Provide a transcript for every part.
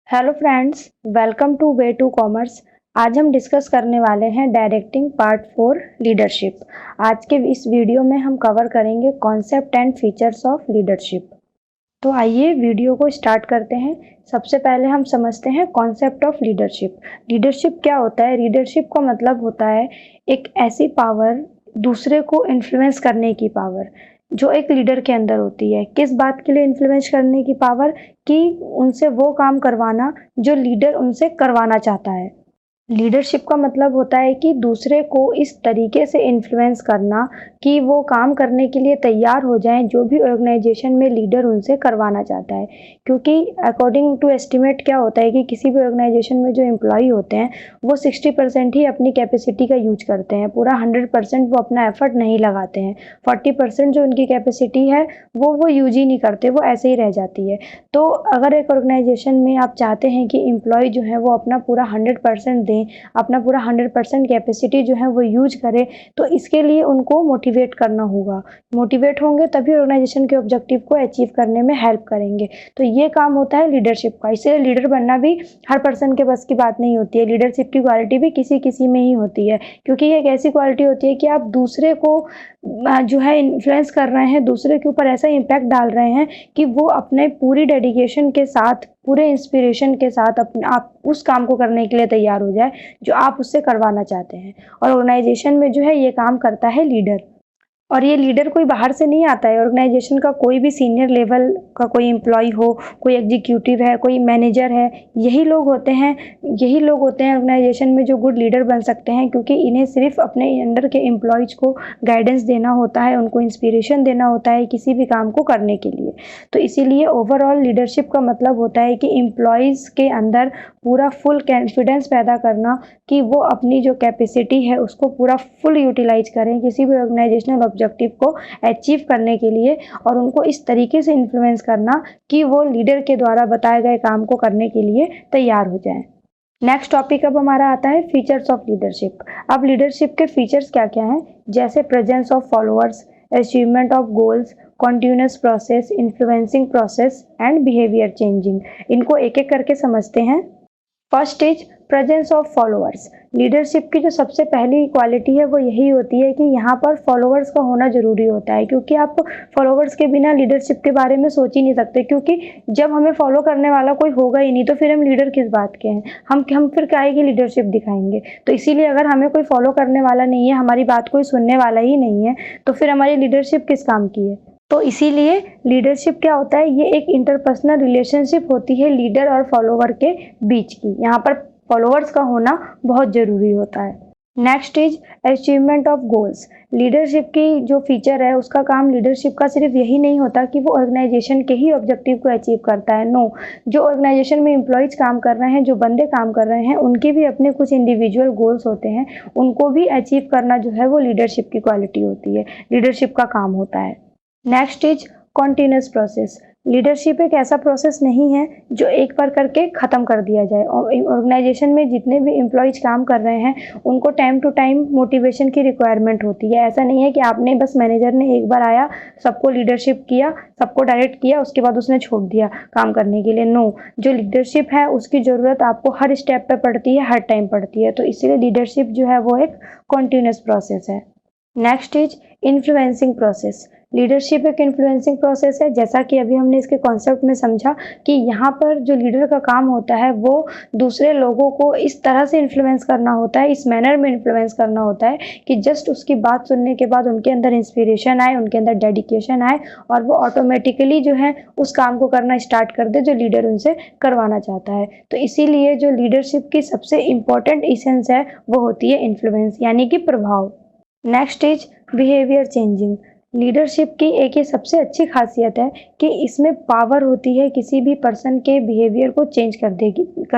Hello friends, welcome to way to commerce. आज हम discuss करने वाले हैं डायरेक्टिंग पार्ट 4 लीडरशिप। आज के इस वीडियो में हम कवर करेंगे concept and features of leadership. तो आइए वीडियो को स्टार्ट करते हैं। सबसे पहले हम समझते हैं कॉन्सेप्ट ऑफ लीडरशिप। लीडरशिप क्या होता है? लीडरशिप का मतलब होता है एक ऐसी पावर, दूसरे को इन्फ्लुएंस करने की पावर जो एक लीडर के अंदर होती है। किस बात के लिए इन्फ्लुएंस करने की पावर? कि उनसे वो काम करवाना जो लीडर उनसे करवाना चाहता है। लीडरशिप का मतलब होता है कि दूसरे को इस तरीके से इन्फ्लुएंस करना कि वो काम करने के लिए तैयार हो जाएं जो भी ऑर्गेनाइजेशन में लीडर उनसे करवाना चाहता है। क्योंकि अकॉर्डिंग टू एस्टिमेट क्या होता है कि किसी भी ऑर्गेनाइजेशन में जो एम्प्लॉय होते हैं वो 60% ही अपनी कैपेसिटी का यूज करते हैं। पूरा 100% वो अपना एफर्ट नहीं लगाते हैं। 40% जो उनकी कैपेसिटी है वो यूज ही नहीं करते, वो ऐसे ही रह जाती है। तो अगर एक ऑर्गेनाइजेशन में आप चाहते हैं कि एम्प्लॉय जो है वो अपना पूरा 100% दें, अपना पूरा 100% कैपेसिटी जो है वो यूज करे, तो इसके लिए उनको मोटिवेट करना होगा। मोटिवेट होंगे तभी ऑर्गेनाइजेशन के ऑब्जेक्टिव को अचीव करने में हेल्प करेंगे। तो ये काम होता है लीडरशिप का। इसलिए लीडर बनना भी हर पर्सन के बस की बात नहीं होती है। लीडरशिप की क्वालिटी भी किसी किसी में ही होती है, क्योंकि ये एक ऐसी क्वालिटी होती है कि आप दूसरे को जो है इन्फ्लुएंस कर रहे हैं, दूसरे के ऊपर ऐसा इम्पैक्ट डाल रहे हैं कि वो अपने पूरी डेडिकेशन के साथ, पूरे इंस्पिरेशन के साथ अपने आप उस काम को करने के लिए तैयार हो जाए जो आप उससे करवाना चाहते हैं। और ऑर्गेनाइजेशन में जो है ये काम करता है लीडर। और ये लीडर कोई बाहर से नहीं आता है। ऑर्गेनाइजेशन का कोई भी सीनियर लेवल का कोई एम्प्लॉय हो, कोई एग्जीक्यूटिव है, कोई मैनेजर है, यही लोग होते हैं ऑर्गेनाइजेशन में जो गुड लीडर बन सकते हैं। क्योंकि इन्हें सिर्फ अपने अंडर के एम्प्लॉयज को गाइडेंस देना होता है, उनको इंस्पिरेशन देना होता है किसी भी काम को करने के लिए। तो इसीलिए ओवरऑल लीडरशिप का मतलब होता है कि एम्प्लॉयज़ के अंदर पूरा फुल कॉन्फिडेंस पैदा करना कि वो अपनी जो कैपेसिटी है उसको पूरा फुल यूटिलाइज करें किसी भी ऑर्गेनाइजेशनल ऑब्जेक्टिव को अचीव करने के लिए, और उनको इस तरीके से इन्फ्लुएंस करना कि वो लीडर के द्वारा बताए गए काम को करने के लिए तैयार हो जाएं। नेक्स्ट टॉपिक अब हमारा आता है फीचर्स ऑफ लीडरशिप। अब लीडरशिप के फीचर्स क्या क्या हैं? जैसे presence of followers, achievement of goals, continuous process, influencing process and behaviour changing. इनको एक एक करके समझते हैं। First is presence of followers. Leadership की जो सबसे पहली क्वालिटी है वो यही होती है कि यहाँ पर फॉलोअर्स का होना जरूरी होता है। क्योंकि आप फॉलोअर्स के बिना लीडरशिप के बारे में सोच ही नहीं सकते। क्योंकि जब हमें फॉलो करने वाला कोई होगा ही नहीं तो फिर हम लीडर किस बात के हैं? हम फिर काहे की लीडरशिप दिखाएंगे? तो इसीलिए अगर हमें कोई फॉलो करने वाला नहीं है, हमारी बात कोई सुनने वाला ही नहीं है, तो फिर हमारी लीडरशिप किस काम की है? तो इसीलिए लीडरशिप क्या होता है? ये एक इंटरपर्सनल रिलेशनशिप होती है लीडर और फॉलोवर के बीच की। यहाँ पर फॉलोअर्स का होना बहुत ज़रूरी होता है। Next is achievement of goals. Leadership की जो फीचर है, उसका काम लीडरशिप का सिर्फ यही नहीं होता कि वो ऑर्गेनाइजेशन के ही ऑब्जेक्टिव को अचीव करता है। नो, जो ऑर्गेनाइजेशन में एम्प्लॉयज काम कर रहे हैं, जो बंदे काम कर रहे हैं, उनके भी अपने कुछ इंडिविजुअल गोल्स होते हैं। उनको भी अचीव करना जो है वो लीडरशिप की क्वालिटी होती है, लीडरशिप का काम होता है। Next is continuous process. Leadership एक ऐसा प्रोसेस नहीं है जो एक बार करके ख़त्म कर दिया जाए। और ऑर्गेनाइजेशन में जितने भी एम्प्लॉयज काम कर रहे हैं उनको टाइम टू टाइम मोटिवेशन की रिक्वायरमेंट होती है। ऐसा नहीं है कि आपने बस, मैनेजर ने एक बार आया, सबको लीडरशिप किया, सबको डायरेक्ट किया, उसके बाद उसने छोड़ दिया काम करने के लिए। नो, जो लीडरशिप है उसकी ज़रूरत आपको हर स्टेप पे पड़ती है, हर टाइम पड़ती है। तो इसलिए लीडरशिप जो है वो एक कॉन्टिन्यूस प्रोसेस है। Next is influencing process. Leadership एक इन्फ्लुएंसिंग प्रोसेस है। जैसा कि अभी हमने इसके कॉन्सेप्ट में समझा कि यहाँ पर जो लीडर का काम होता है वो दूसरे लोगों को इस तरह से इन्फ्लुएंस करना होता है, इस मैनर में इन्फ्लुएंस करना होता है कि जस्ट उसकी बात सुनने के बाद उनके अंदर इंस्पिरेशन आए, उनके अंदर डेडिकेशन आए, और वो ऑटोमेटिकली जो है उस काम को करना स्टार्ट कर दे जो लीडर उनसे करवाना चाहता है। तो इसीलिए जो लीडरशिप की सबसे इम्पोर्टेंट इसेंस है वो होती है इन्फ्लुएंस, यानी कि प्रभाव। Next is behaviour changing. Leadership की एक ये सबसे अच्छी खासियत है कि इसमें पावर होती है किसी भी पर्सन के बिहेवियर को चेंज कर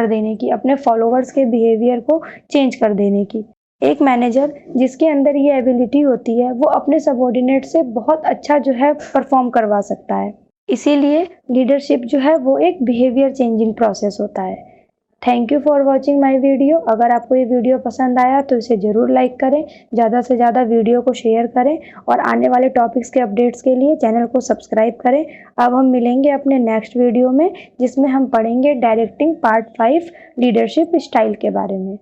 देने की, अपने फॉलोअर्स के बिहेवियर को चेंज कर देने की। एक मैनेजर जिसके अंदर ये एबिलिटी होती है वो अपने सबऑर्डिनेट से बहुत अच्छा जो है परफॉर्म करवा सकता है। इसीलिए लीडरशिप जो है वो एक बिहेवियर चेंजिंग प्रोसेस होता है। Thank you for watching my video. अगर आपको ये वीडियो पसंद आया तो इसे ज़रूर लाइक करें, ज़्यादा से ज़्यादा वीडियो को शेयर करें और आने वाले टॉपिक्स के अपडेट्स के लिए चैनल को सब्सक्राइब करें। अब हम मिलेंगे अपने नेक्स्ट वीडियो में, जिसमें हम पढ़ेंगे डायरेक्टिंग पार्ट 5 लीडरशिप स्टाइल के बारे में।